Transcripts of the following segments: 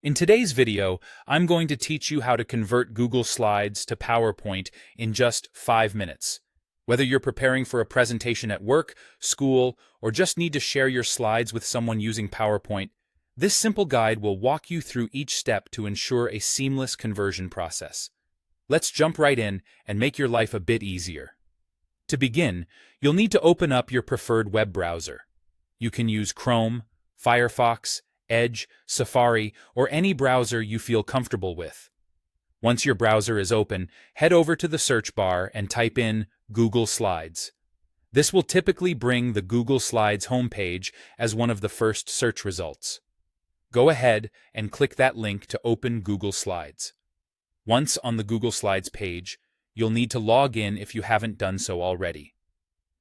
In today's video, I'm going to teach you how to convert Google Slides to PowerPoint in just 5 minutes. Whether you're preparing for a presentation at work, school, or just need to share your slides with someone using PowerPoint, this simple guide will walk you through each step to ensure a seamless conversion process. Let's jump right in and make your life a bit easier. To begin, you'll need to open up your preferred web browser. You can use Chrome, Firefox, Edge, Safari, or any browser you feel comfortable with. Once your browser is open, head over to the search bar and type in Google Slides. This will typically bring the Google Slides homepage as one of the first search results. Go ahead and click that link to open Google Slides. Once on the Google Slides page, you'll need to log in if you haven't done so already.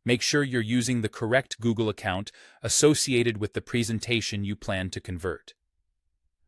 Make sure you're using the correct Google account associated with the presentation you plan to convert.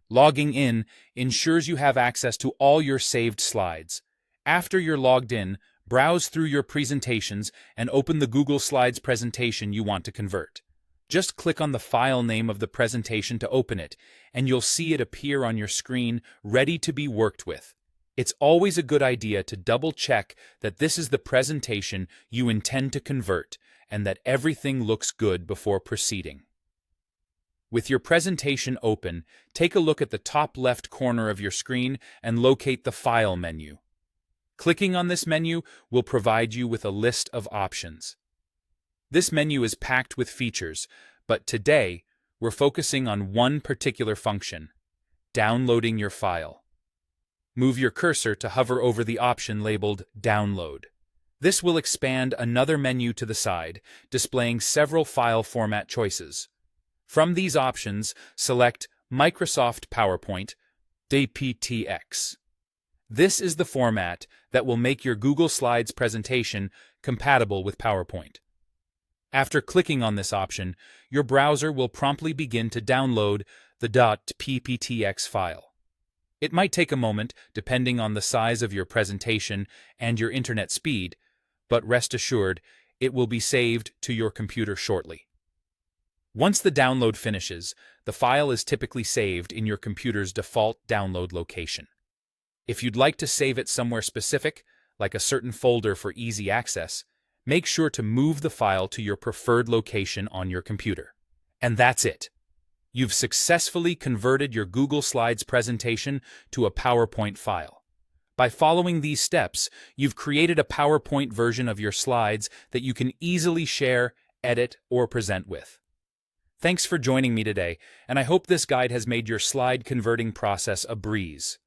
Logging in ensures you have access to all your saved slides. After you're logged in, browse through your presentations and open the Google Slides presentation you want to convert. Just click on the file name of the presentation to open it, and you'll see it appear on your screen, ready to be worked with. It's always a good idea to double-check that this is the presentation you intend to convert and that everything looks good before proceeding. With your presentation open, take a look at the top left corner of your screen and locate the File menu. Clicking on this menu will provide you with a list of options. This menu is packed with features, but today we're focusing on one particular function: downloading your file. Move your cursor to hover over the option labeled Download. This will expand another menu to the side, displaying several file format choices. From these options, select Microsoft PowerPoint, DPTX. This is the format that will make your Google Slides presentation compatible with PowerPoint. After clicking on this option, your browser will promptly begin to download the .pptx file. It might take a moment, depending on the size of your presentation and your internet speed, but rest assured, it will be saved to your computer shortly. Once the download finishes, the file is typically saved in your computer's default download location. If you'd like to save it somewhere specific, like a certain folder for easy access, make sure to move the file to your preferred location on your computer. And that's it. You've successfully converted your Google Slides presentation to a PowerPoint file. By following these steps, you've created a PowerPoint version of your slides that you can easily share, edit, or present with. Thanks for joining me today, and I hope this guide has made your slide converting process a breeze.